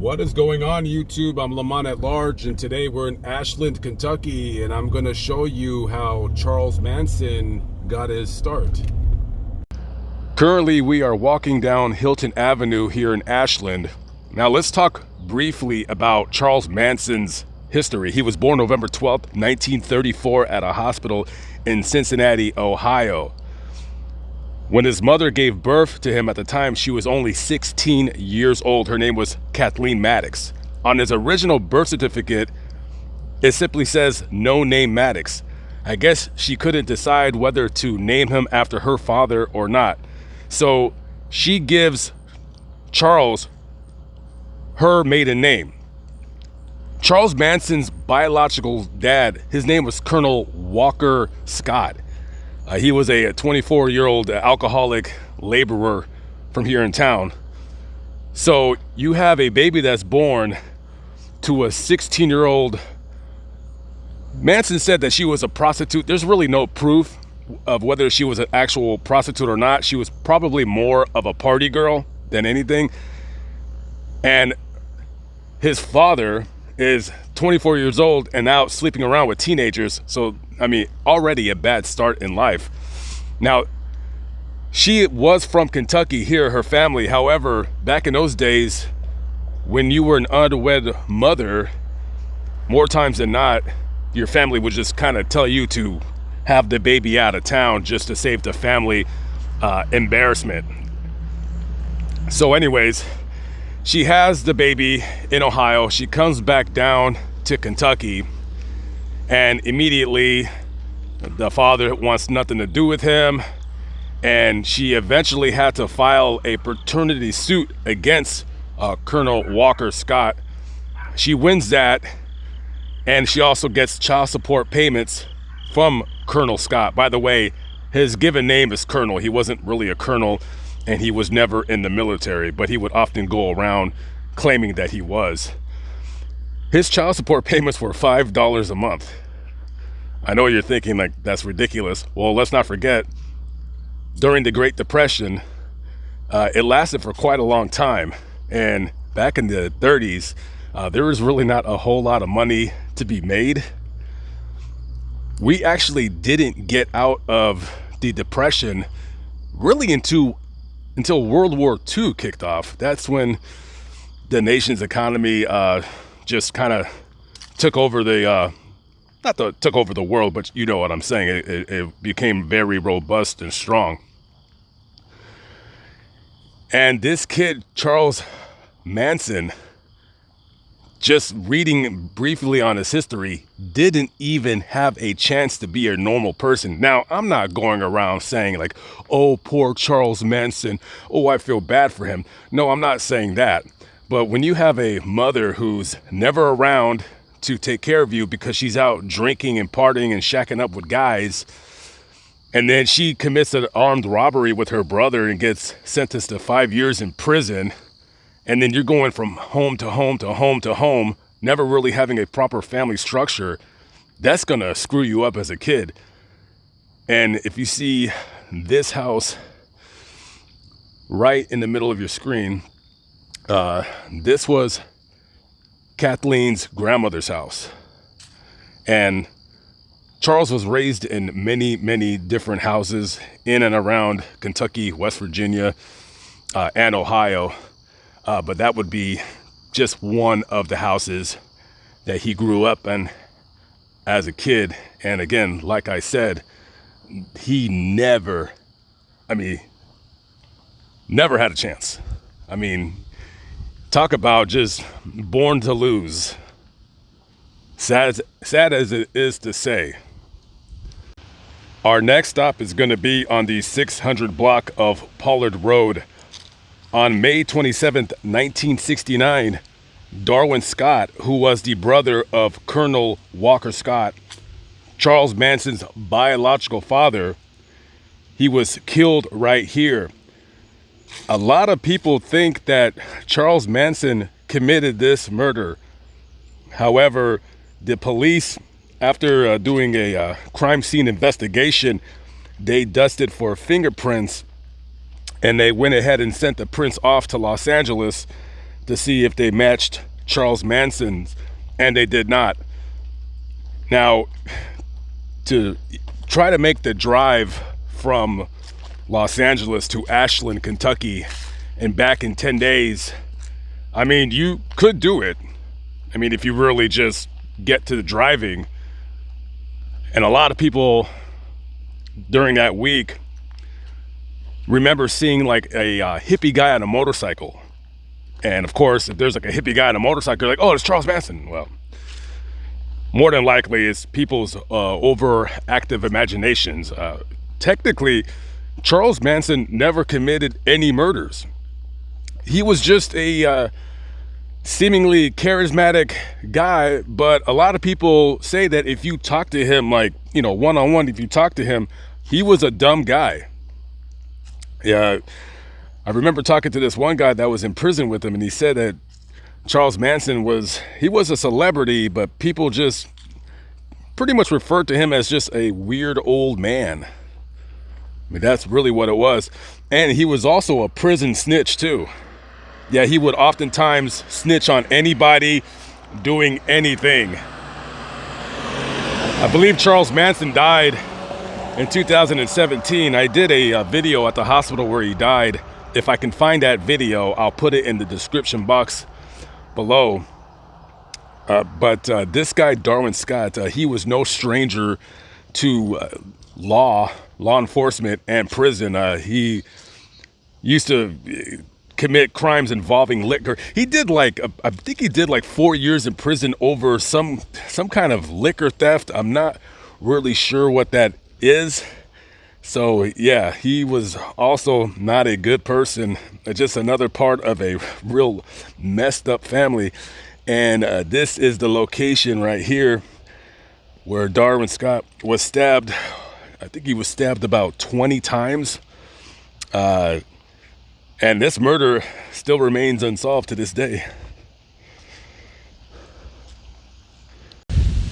What is going on, YouTube? I'm Lamont at large, and today we're in Ashland, Kentucky, and I'm going to show you how Charles Manson got his start. Currently, we are walking down Hilton Avenue here in Ashland. Now, let's talk briefly about Charles Manson's history. He was born November 12th, 1934 at a hospital in Cincinnati, Ohio. When his mother gave birth to him at the time, she was only 16 years old. Her name was Kathleen Maddox. On his original birth certificate, it simply says no name Maddox. I guess she couldn't decide whether to name him after her father or not. So she gives Charles her maiden name. Charles Manson's biological dad, his name was Colonel Walker Scott. He was a 24-year-old alcoholic laborer from here in town. So you have a baby that's born to a 16-year-old. Manson said that she was a prostitute. There's really no proof of whether she was an actual prostitute or not. She was probably more of a party girl than anything. And his father is 24 years old and out sleeping around with teenagers. So, I mean, already a bad start in life. Now, she was from Kentucky here, her family. However, back in those days, when you were an unwed mother, more times than not, your family would just kind of tell you to have the baby out of town just to save the family embarrassment. So anyways, she has the baby in Ohio. She comes back down to Kentucky, and immediately the father wants nothing to do with him, and she eventually had to file a paternity suit against Colonel Walker Scott. She wins that, and she also gets child support payments from Colonel Scott. By the way, his given name is Colonel. He wasn't really a colonel, and he was never in the military, but he would often go around claiming that he was. His child support payments were $5 a month. I know you're thinking like that's ridiculous. Well, let's not forget, during the Great Depression, it lasted for quite a long time. And back in the 30s, there was really not a whole lot of money to be made. We actually didn't get out of the Depression really until World War II kicked off. That's when the nation's economy just kind of took over took over the world, but you know what I'm saying. It became very robust and strong. And this kid, Charles Manson, just reading briefly on his history, didn't even have a chance to be a normal person. Now, I'm not going around saying like, oh, poor Charles Manson, oh, I feel bad for him. No, I'm not saying that. But when you have a mother who's never around to take care of you because she's out drinking and partying and shacking up with guys, and then she commits an armed robbery with her brother and gets sentenced to 5 years in prison, and then you're going from home to home to home to home, never really having a proper family structure, that's gonna screw you up as a kid. And if you see this house right in the middle of your screen, this was Kathleen's grandmother's house. And Charles was raised in many, many different houses in and around Kentucky, West Virginia, and Ohio. But that would be just one of the houses that he grew up in as a kid. And again, like I said, he never had a chance. I mean, talk about just born to lose. Sad as it is to say. Our next stop is going to be on the 600 block of Pollard Road. On May 27th, 1969, Darwin Scott, who was the brother of Colonel Walker Scott, Charles Manson's biological father, he was killed right here. A lot of people think that Charles Manson committed this murder. However, the police, after doing a crime scene investigation, they dusted for fingerprints, and they went ahead and sent the prints off to Los Angeles to see if they matched Charles Manson's, and they did not. Now, to try to make the drive from Los Angeles to Ashland, Kentucky, and back in 10 days, I mean, you could do it. I mean, if you really just get to the driving. And a lot of people during that week remember seeing like a hippie guy on a motorcycle. And of course, if there's like a hippie guy on a motorcycle, you're like, oh, it's Charles Manson. Well, more than likely it's people's overactive imaginations. Technically, Charles Manson never committed any murders. He was just a seemingly charismatic guy, but a lot of people say that if you talk to him, like, you know, one-on-one, if you talk to him, he was a dumb guy. Yeah, I remember talking to this one guy that was in prison with him, and he said that Charles Manson was a celebrity, but people just pretty much referred to him as just a weird old man. I mean, that's really what it was. And he was also a prison snitch too. Yeah, he would oftentimes snitch on anybody doing anything. I believe Charles Manson died in 2017. I did a video at the hospital where he died. If I can find that video, I'll put it in the description box below. But this guy, Darwin Scott, he was no stranger to law enforcement and prison. He used to commit crimes involving liquor. He did like, I think he did like 4 years in prison over some kind of liquor theft. I'm not really sure what that is. So yeah, he was also not a good person, just another part of a real messed up family. And this is the location right here where Darwin Scott was stabbed. I think he was stabbed about 20 times. And this murder still remains unsolved to this day.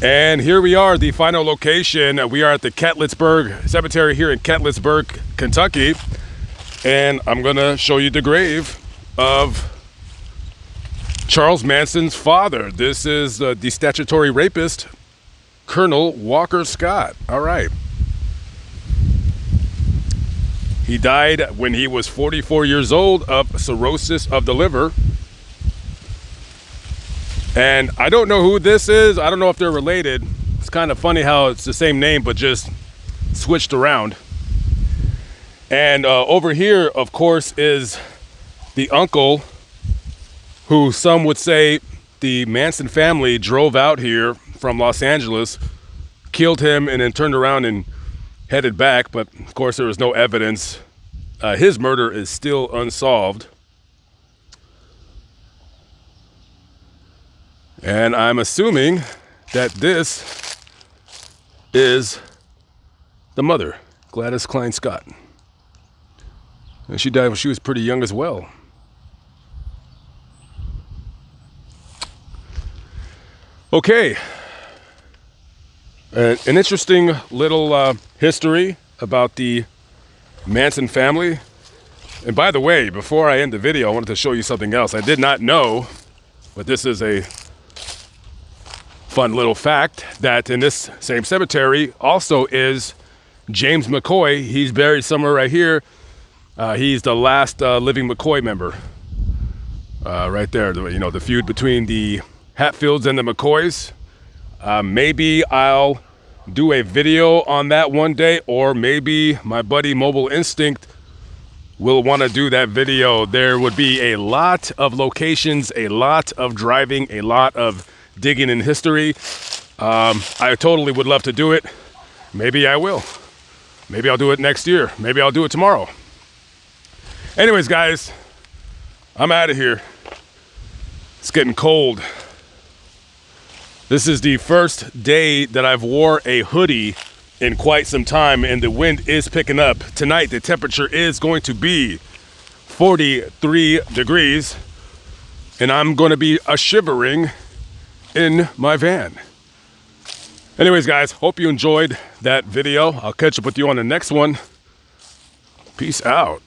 And here we are, the final location. We are at the Catlettsburg Cemetery here in Catlettsburg, Kentucky. And I'm gonna show you the grave of Charles Manson's father. This is the statutory rapist, Colonel Walker Scott. All right. He died when he was 44 years old of cirrhosis of the liver. And I don't know who this is. I don't know if they're related. It's kind of funny how it's the same name, but just switched around. And over here, of course, is the uncle who some would say the Manson family drove out here from Los Angeles, killed him, and then turned around and headed back. But of course, there was no evidence. His murder is still unsolved. And I'm assuming that this is the mother, Gladys Klein Scott. And she died when she was pretty young as well. Okay. An interesting little history about the Manson family. And by the way, before I end the video, I wanted to show you something else. I did not know, but this is a fun little fact, that in this same cemetery also is James McCoy. He's buried somewhere right here. He's the last living McCoy member. Right there, you know, the feud between the Hatfields and the McCoys. Maybe I'll do a video on that one day, or maybe my buddy Mobile Instinct will want to do that video. There would be a lot of locations, a lot of driving, a lot of digging in history. I totally would love to do it. Maybe I will. Maybe I'll do it next year. Maybe I'll do it tomorrow. Anyways, guys, I'm out of here. It's getting cold. This is the first day that I've wore a hoodie in quite some time, and the wind is picking up. Tonight, the temperature is going to be 43 degrees, and I'm going to be shivering in my van. Anyways, guys, hope you enjoyed that video. I'll catch up with you on the next one. Peace out.